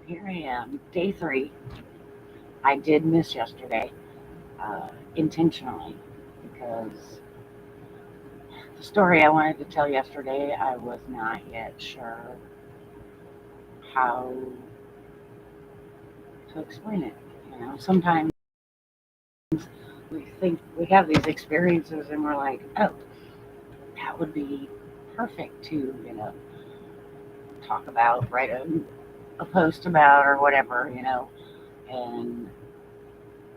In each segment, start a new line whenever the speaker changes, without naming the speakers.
Here I am, day 3. I did miss yesterday, intentionally, because the story I wanted to tell yesterday, I was not yet sure how to explain it. Sometimes we think we have these experiences and we're like, oh, that would be perfect to, talk about, write a post about, or whatever. And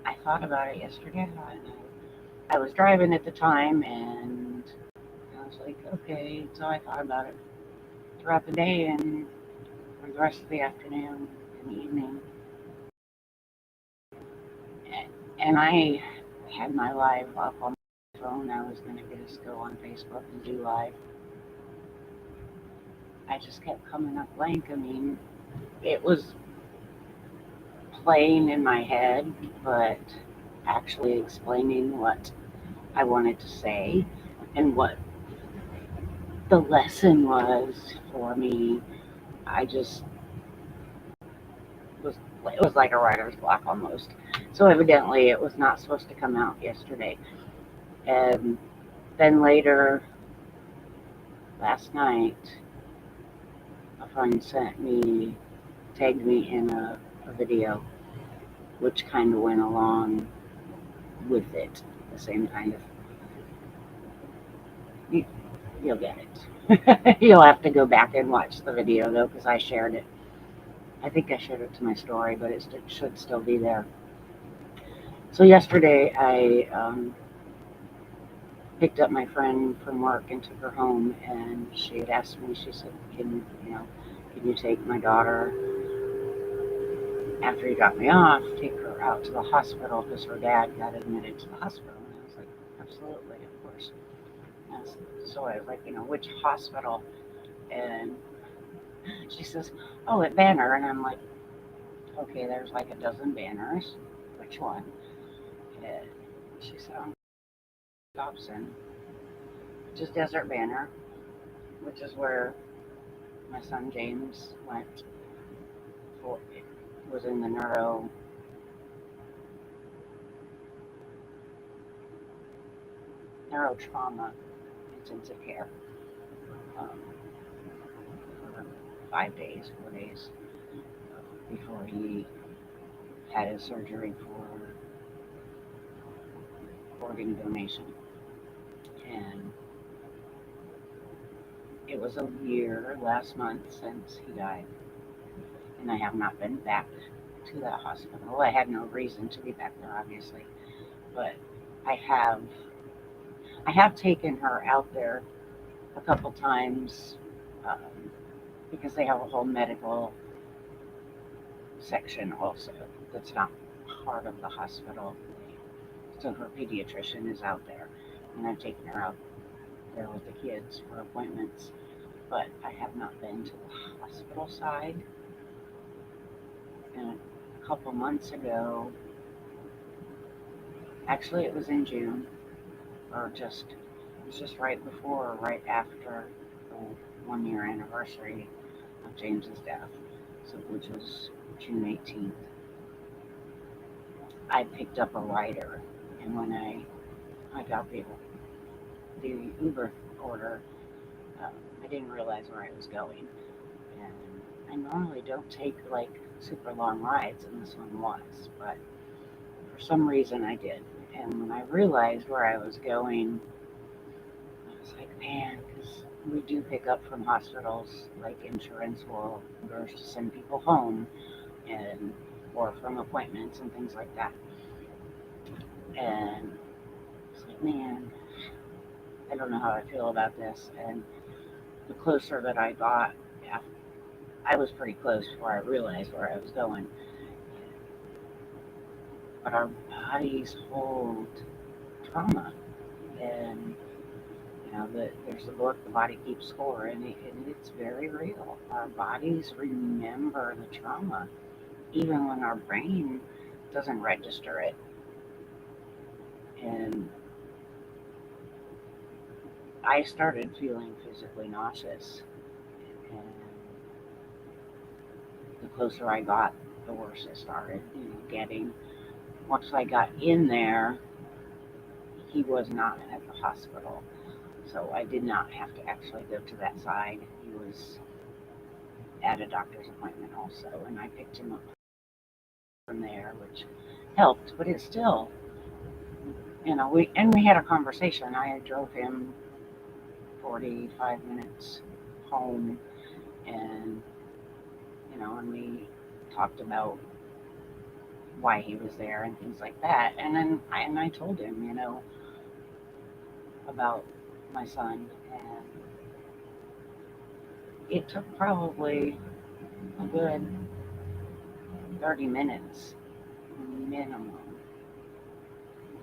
I thought about it yesterday. I was driving at the time, and I was like, okay. So I thought about it throughout the day and for the rest of the afternoon and evening. And I had my live up on my phone. I was going to just go on Facebook and do live. I just kept coming up blank. I mean, it was playing in my head, but actually explaining what I wanted to say and what the lesson was for me, I just was, it was like a writer's block almost. So evidently it was not supposed to come out yesterday. And then later, last night, a friend tagged me in a video, which kind of went along with it. The same kind of, you, you'll get it. You'll have to go back and watch the video though, because I shared it. I think I shared it to my story, but it should still be there. So yesterday I picked up my friend from work and took her home, and she had asked me. She said, can you take my daughter after you drop me off? Take her out to the hospital because her dad got admitted to the hospital." And I was like, "Absolutely, of course." So I was like, "Which hospital?" And she says, "Oh, at Banner." And I'm like, "Okay, there's like a dozen banners. Which one?" And she said, "Oh, Dobson, which is Desert Banner, which is where my son James went for, was in the neurotrauma intensive care, um, for 5 days, 4 days, before he had his surgery for organ donation. And it was a year last month since he died, and I have not been back to that hospital. I had no reason to be back there, obviously, but I have I have taken her out there a couple times, um, because they have a whole medical section also that's not part of the hospital. So her pediatrician is out there, and I've taken her out there with the kids for appointments, but I have not been to the hospital side. And a couple months ago, actually it was in June, or it was just right before or right after the 1 year anniversary of James's death, so which was June 18th. I picked up a rider, and when I got the Uber order, um, I didn't realize where I was going, and I normally don't take like super long rides, and this one was, but for some reason I did. And when I realized where I was going, I was like, man, because we do pick up from hospitals, like insurance will send people home, and or from appointments and things like that. And it's like, man, I don't know how I feel about this. And the closer that I got, I was pretty close before I realized where I was going. But our bodies hold trauma, and there's the book, The Body Keeps Score, and it's very real. Our bodies remember the trauma, even when our brain doesn't register it. And I started feeling physically nauseous, and the closer I got, the worse it started, getting. Once I got in there, he was not at the hospital. So I did not have to actually go to that side. He was at a doctor's appointment also, and I picked him up from there, which helped, but it still, we had a conversation. I drove him 45 minutes home, and and we talked about why he was there and things like that. And then I told him, about my son, and it took probably a good 30 minutes minimum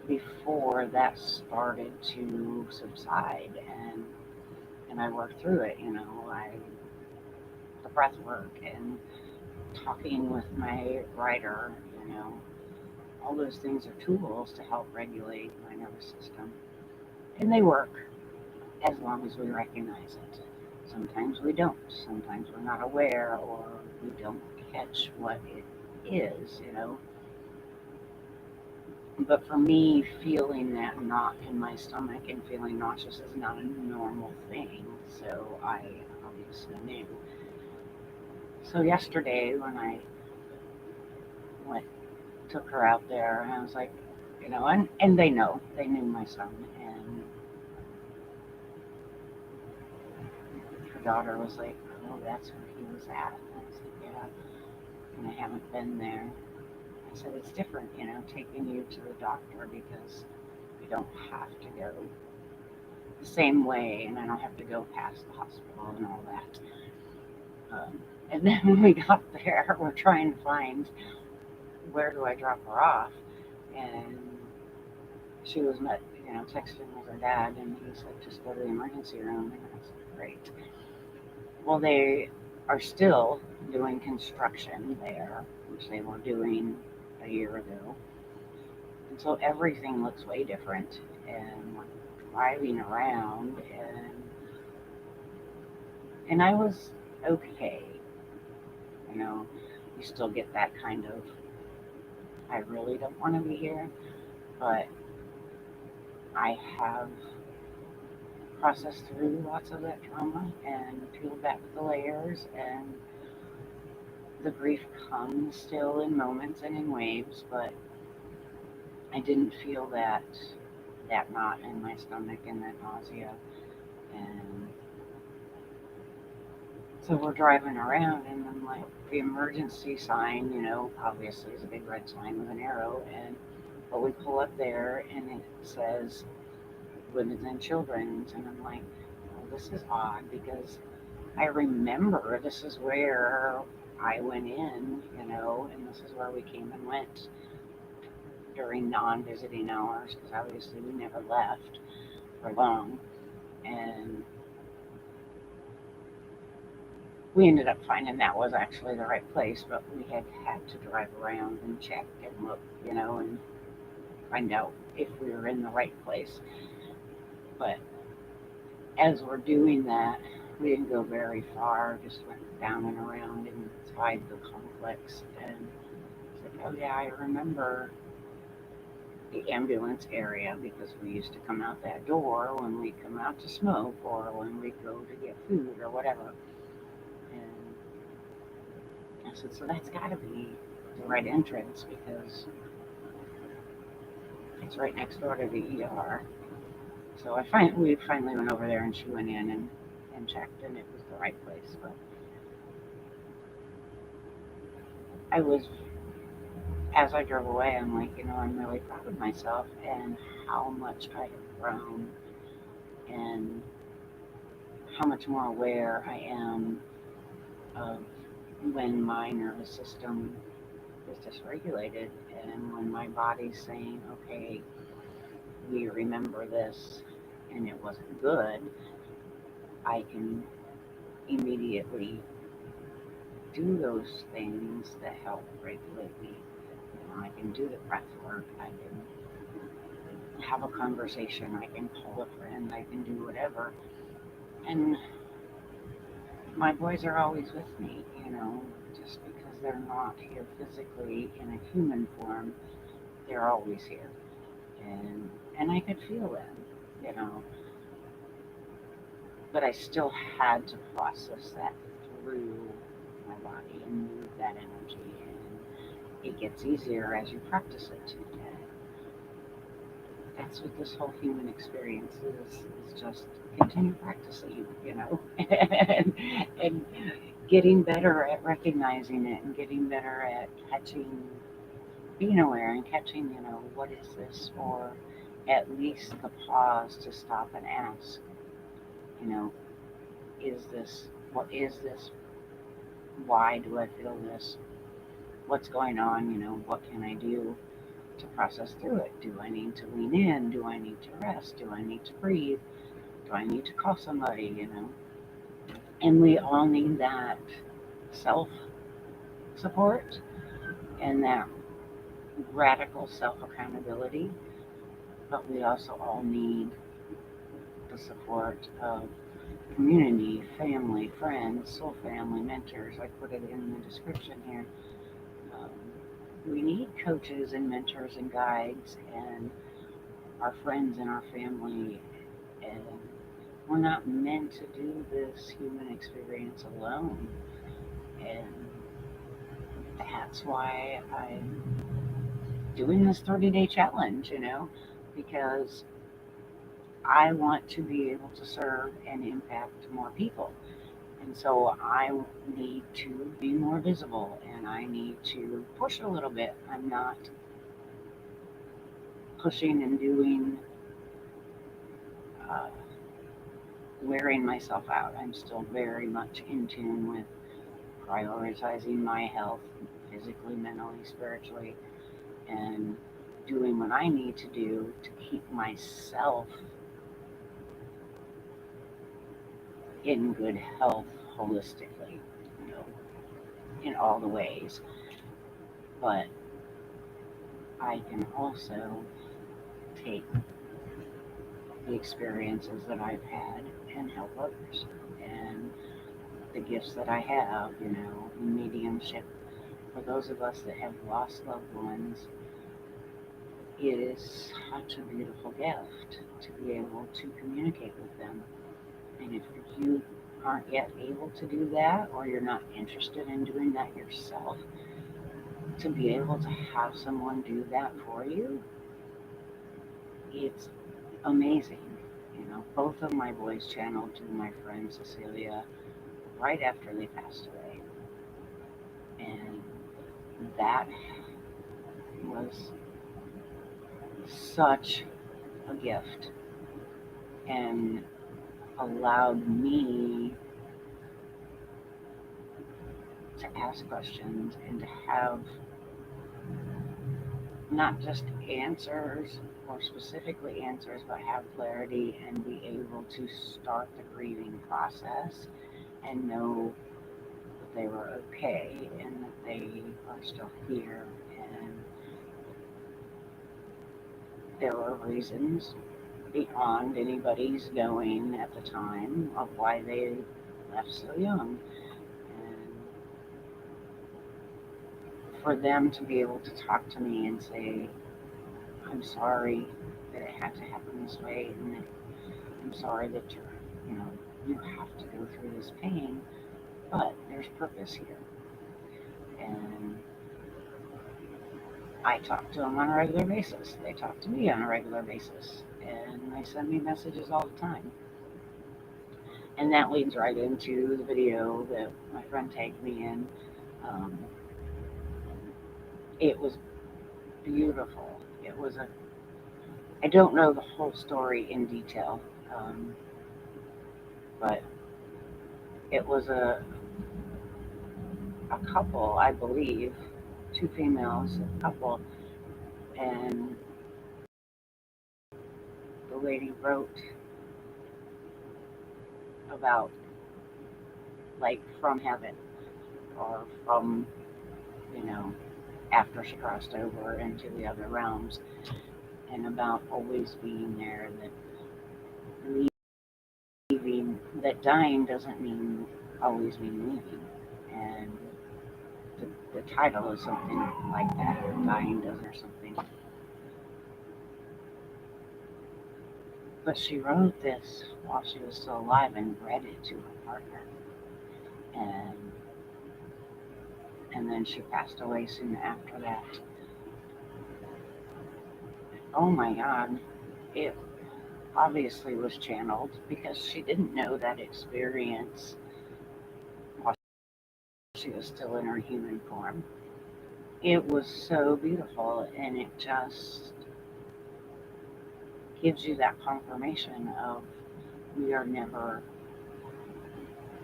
before that started to subside, and I worked through it. The breath work and talking with my writer, all those things are tools to help regulate my nervous system, and they work as long as we recognize it. Sometimes we don't. Sometimes we're not aware, or we don't catch what it is. But for me, feeling that knot in my stomach and feeling nauseous is not a normal thing. So I obviously knew. So yesterday, when I went, took her out there, and I was like, and they knew my son, and her daughter was like, oh, that's where he was at. And I was like, yeah, and I haven't been there. I said, it's different, taking you to the doctor because you don't have to go the same way, and I don't have to go past the hospital and all that. And then when we got there, we're trying to find where do I drop her off, and she was texting with her dad, and he said just go to the emergency room, and I was like, great. Well, they are still doing construction there, which they were doing a year ago, and so everything looks way different, and we're driving around, and I was okay. You know, you still get that kind of, I really don't want to be here, but I have processed through lots of that trauma and peeled back the layers, and the grief comes still in moments and in waves, but I didn't feel that knot in my stomach and that nausea. And so we're driving around, and I'm like, the emergency sign, obviously is a big red sign with an arrow, but we pull up there and it says women's and children's, and I'm like, well, this is odd because I remember this is where I went in, and this is where we came and went during non-visiting hours, because obviously we never left for long, and we ended up finding that was actually the right place, but we had to drive around and check and look, and find out if we were in the right place. But as we're doing that, we didn't go very far, just went down and around inside the complex, and it's like, oh yeah, I remember the ambulance area because we used to come out that door when we come out to smoke or when we go to get food or whatever. And I said, so that's got to be the right entrance because it's right next door to the ER. So we finally went over there, and she went in and checked, and it was the right place. But I was, as I drove away, I'm like, I'm really proud of myself and how much I have grown, and how much more aware I am of when my nervous system is dysregulated, and when my body's saying, okay, we remember this and it wasn't good, I can immediately do those things that help regulate me. I can do the breath work, I can have a conversation, I can call a friend, I can do whatever. And my boys are always with me, just because they're not here physically in a human form, they're always here. And I could feel them, you know, but I still had to process that through my body and move that energy. And it gets easier as you practice it too. That's what this whole human experience is just continue practicing, you know, and getting better at recognizing it and getting better at catching, being aware and catching, you know, what is this? Or at least the pause to stop and ask, you know, is this, what is this? Why do I feel this? What's going on? You know, what can I do to process through it? Do I need to lean in? Do I need to rest? Do I need to breathe? Do I need to call somebody? You know, and we all need that self support and that radical self accountability, but we also all need the support of community, family, friends, soul family, mentors. I put it in the description here. Um, we need coaches and mentors and guides and our friends and our family, and we're not meant to do this human experience alone. And that's why I'm doing this 30-day challenge, you know, because I want to be able to serve and impact more people. And so I need to be more visible and I need to push a little bit. I'm not pushing and doing, uh, wearing myself out. I'm still very much in tune with prioritizing my health physically, mentally, spiritually, and doing what I need to do to keep myself in good health holistically, you know, in all the ways. But I can also take the experiences that I've had and help others. And the gifts that I have, you know, mediumship, for those of us that have lost loved ones, it is such a beautiful gift to be able to communicate with them. And if you aren't yet able to do that, or you're not interested in doing that yourself, to be able to have someone do that for you, it's amazing. You know, both of my boys channeled to my friend Cecilia right after they passed away. And that was such a gift and allowed me to ask questions and to have not just answers or specifically answers, but have clarity and be able to start the grieving process and know that they were okay and that they are still here. And there were reasons beyond anybody's knowing at the time of why they left so young. And for them to be able to talk to me and say, I'm sorry that it had to happen this way, and that I'm sorry that you know, you have to go through this pain, but there's purpose here. And I talk to them on a regular basis. They talk to me on a regular basis, and they send me messages all the time. And that leads right into the video that my friend tagged me in. Um, it was beautiful. It was a, I don't know the whole story in detail, but it was a couple, I believe, two females, a couple, and the lady wrote about like from heaven or from, you know, after she crossed over into the other realms, and about always being there, that leaving, that dying doesn't mean always mean leaving, and the title is something like that, Dying Dozen or something. But she wrote this while she was still alive and read it to her partner. And and then she passed away soon after that. Oh my God, it obviously was channeled because she didn't know that experience while she was still in her human form. It was so beautiful, and it just gives you that confirmation of we are never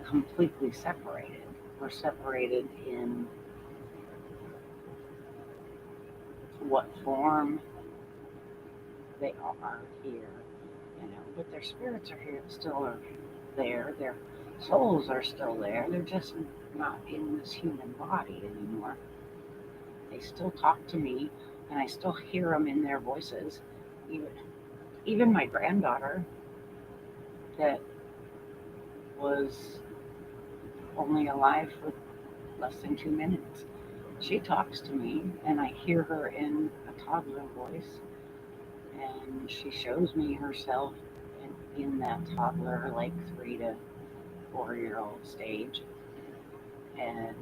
completely separated. We're separated in what form they are here, but their spirits are here, still are there. Their souls are still there. They're just not in this human body anymore. They still talk to me, and I still hear them in their voices. Even, even my granddaughter, that was only alive for less than 2 minutes, she talks to me, and I hear her in a toddler voice, and she shows me herself in that toddler, like 3 to 4 year old stage, and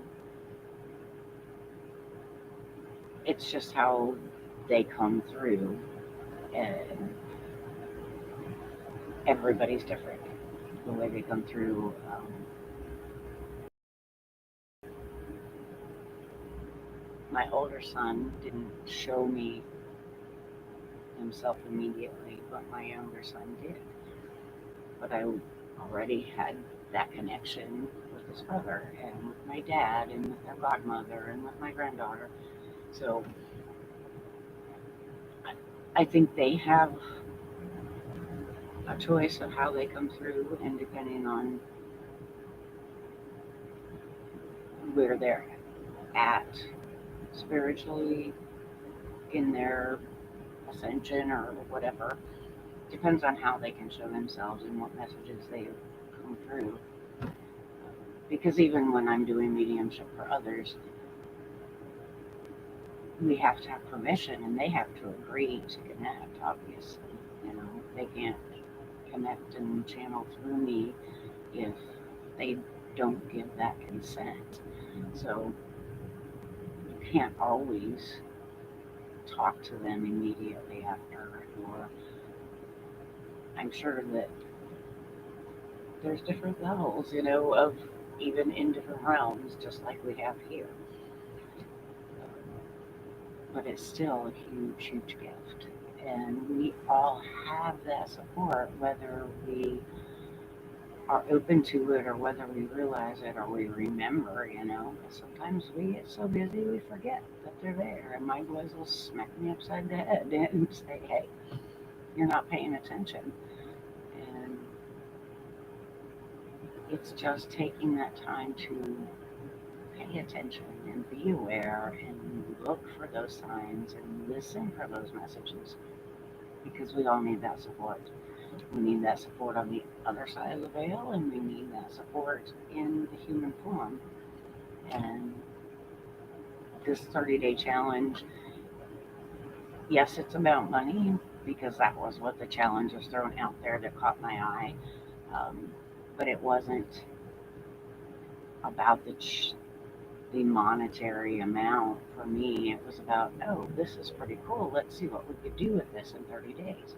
it's just how they come through, and everybody's different. The way they come through. My older son didn't show me himself immediately, but my younger son did. But I already had that connection with his brother and with my dad and with their godmother and with my granddaughter. So I think they have a choice of how they come through, and depending on where they're at spiritually in their ascension or whatever, depends on how they can show themselves and what messages they come through. Because even when I'm doing mediumship for others, we have to have permission and they have to agree to connect, obviously. They can't connect and channel through me if they don't give that consent. So you can't always talk to them immediately after, or I'm sure that there's different levels, of even in different realms, just like we have here. But it's still a huge, huge gift. And we all have that support, whether we are open to it or whether we realize it or we remember. Sometimes we get so busy we forget that they're there. And my boys will smack me upside the head and say, hey, you're not paying attention. And it's just taking that time to pay attention and be aware and look for those signs and listen for those messages, because we all need that support. We need that support on the other side of the veil, and we need that support in the human form. And this 30-day challenge, yes, it's about money, because that was what the challenge was thrown out there that caught my eye. But it wasn't about the monetary amount for me. It was about, oh, this is pretty cool. Let's see what we could do with this in 30 days.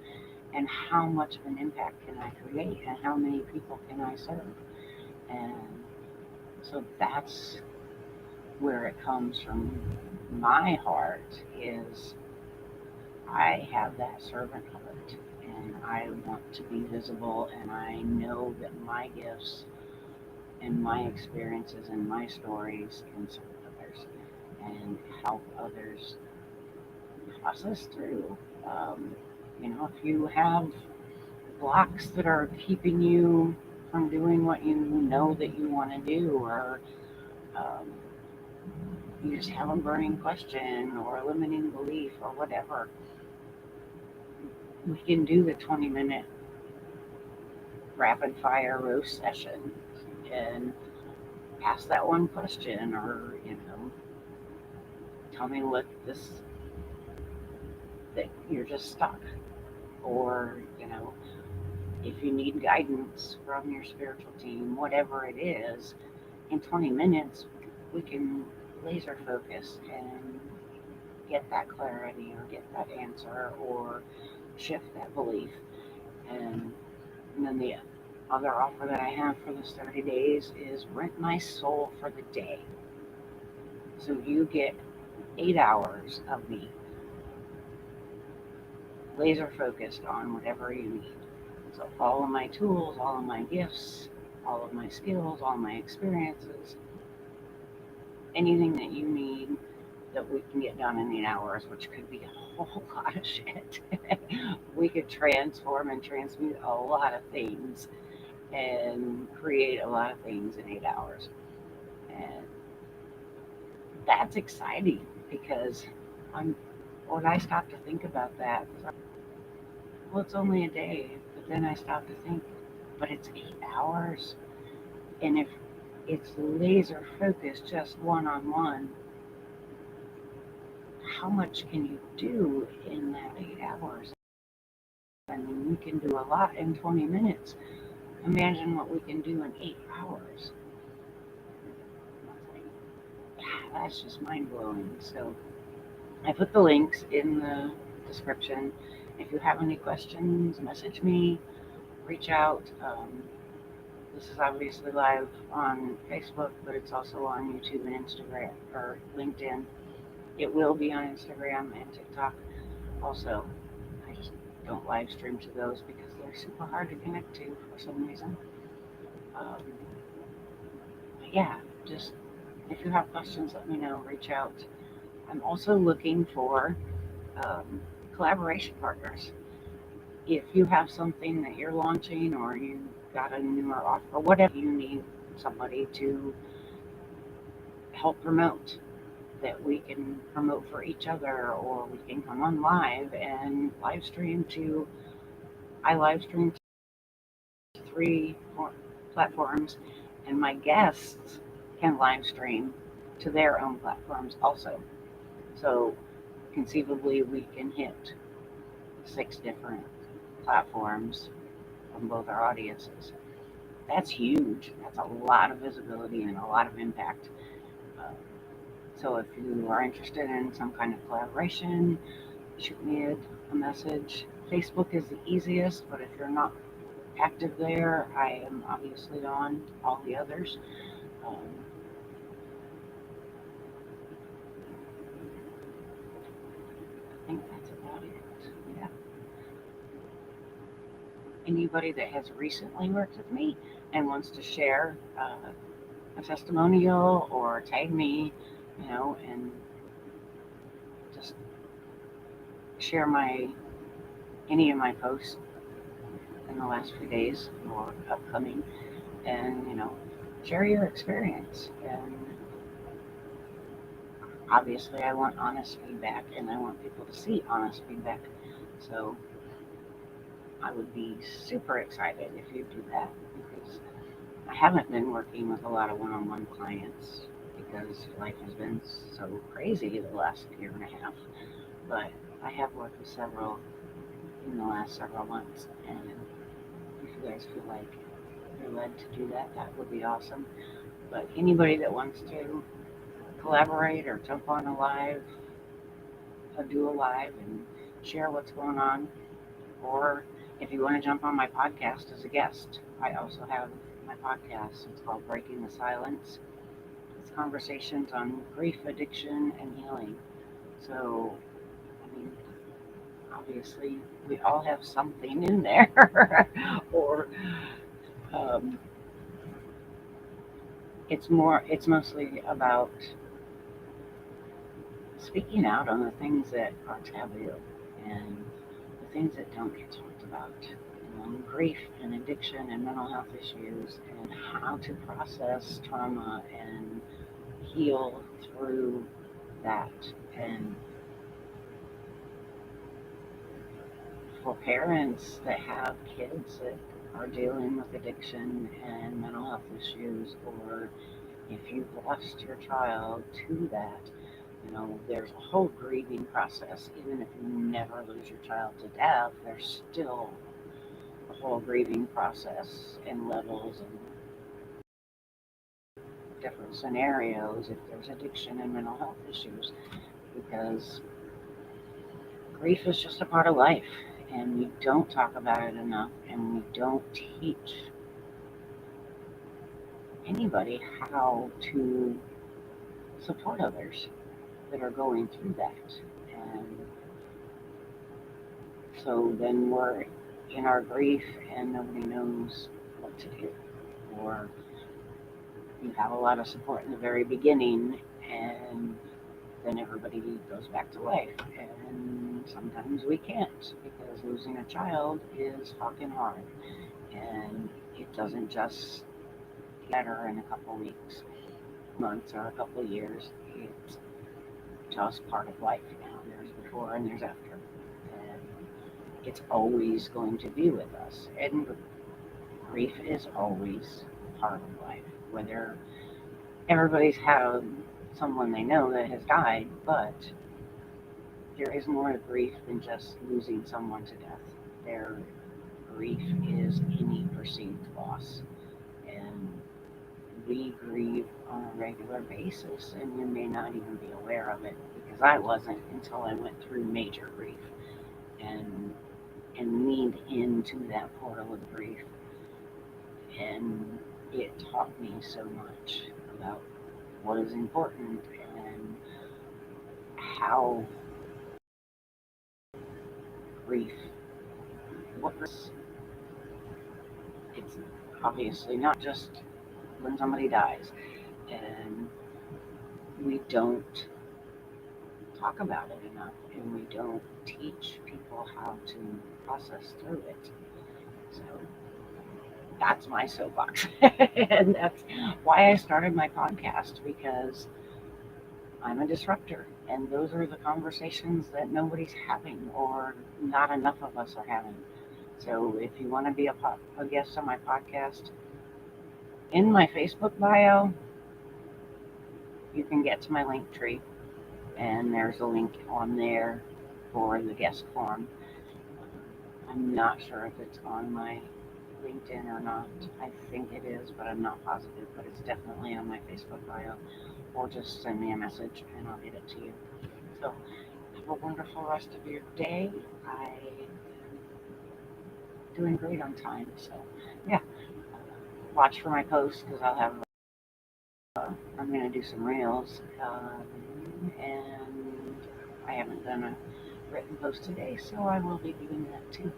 And how much of an impact can I create? And how many people can I serve? And so that's where it comes from. My heart is I have that servant heart, and I want to be visible, and I know that my gifts and my experiences and my stories can serve others and help others process through. If you have blocks that are keeping you from doing what you know that you want to do, or um, you just have a burning question or a limiting belief or whatever, we can do the 20-minute rapid fire roast session and ask that one question, or tell me what that you're just stuck, or if you need guidance from your spiritual team, whatever it is, in 20 minutes we can laser focus and get that clarity or get that answer or shift that belief. And then the other offer that I have for this 30 days is rent my soul for the day. So you get 8 hours of me laser focused on whatever you need. So all of my tools, all of my gifts, all of my skills, all my experiences, anything that you need that we can get done in 8 hours, which could be a whole lot of shit. We could transform and transmute a lot of things and create a lot of things in 8 hours. And that's exciting because I'm, when I stop to think about that, well, it's only a day, but then I stop to think, but it's 8 hours. And if it's laser focused, just one on one, how much can you do in that 8 hours? I mean, we can do a lot in 20 minutes. Imagine what we can do in 8 hours. That's just mind blowing. So I put the links in the description. If you have any questions, message me, reach out. This is obviously live on Facebook, but it's also on YouTube and Instagram or LinkedIn. It will be on Instagram and TikTok also. I just don't live stream to those because they're super hard to connect to for some reason. But yeah, just if you have questions, let me know. Reach out. I'm also looking for collaboration partners. If you have something that you're launching or you got a newer offer, whatever you need somebody to help promote, that we can promote for each other, or we can come on live and live stream to, I live stream to 3 platforms, and my guests can live stream to their own platforms also. So conceivably we can hit 6 different platforms from both our audiences. That's huge. That's a lot of visibility and a lot of impact. Uh, so if you are interested in some kind of collaboration, shoot me a message. Facebook is the easiest, but if you're not active there, I am obviously on all the others. Um, I think that's about it. Yeah. Anybody that has recently worked with me and wants to share a testimonial or tag me, and just share any of my posts in the last few days or upcoming, and share your experience. And obviously I want honest feedback, and I want people to see honest feedback. So I would be super excited if you do that, because I haven't been working with a lot of one-on-one clients because life has been so crazy the last year and a half. But I have worked with several in the last several months, and if you guys feel like you're led to do that, that would be awesome. But anybody that wants to collaborate or jump on do a live and share what's going on, or if you want to jump on my podcast as a guest, I also have my podcast. It's called Breaking the Silence. It's conversations on grief, addiction, and healing. So, I mean, obviously, we all have something in there, or um, it's mostly about speaking out on the things that are taboo and the things that don't get talked about. Grief and addiction and mental health issues, and how to process trauma and heal through that. And for parents that have kids that are dealing with addiction and mental health issues, or if you've lost your child to that, There's a whole grieving process. Even if you never lose your child to death, there's still a whole grieving process and levels and different scenarios if there's addiction and mental health issues, because grief is just a part of life, and we don't talk about it enough, and we don't teach anybody how to support others that are going through that. And so then we're in our grief and nobody knows what to do. Or you have a lot of support in the very beginning and then everybody goes back to life. And sometimes we can't, because losing a child is fucking hard. And it doesn't just get better in a couple weeks, months, or a couple years. It's just part of life now. There's before and there's after. And it's always going to be with us. And grief is always part of life. Whether everybody's had someone they know that has died, but there is more to grief than just losing someone to death. Their grief is any perceived loss. And we grieve on a regular basis, and you may not even be aware of it, because I wasn't until I went through major grief and leaned into that portal of grief. And it taught me so much about what is important and how grief works. It's obviously not just when somebody dies, and we don't talk about it enough, and we don't teach people how to process through it. So that's my soapbox. And that's why I started my podcast, because I'm a disruptor, and those are the conversations that nobody's having, or not enough of us are having. So if you want to be a guest on my podcast, in my Facebook bio, you can get to my link tree, and there's a link on there for the guest form. I'm not sure if it's on my LinkedIn or not. I think it is, but I'm not positive. But it's definitely on my Facebook bio. Or just send me a message and I'll get it to you. So have a wonderful rest of your day. I'm doing great on time. So yeah, watch for my posts, because I'm going to do some reels. And I haven't done a written post today, so I will be doing that too.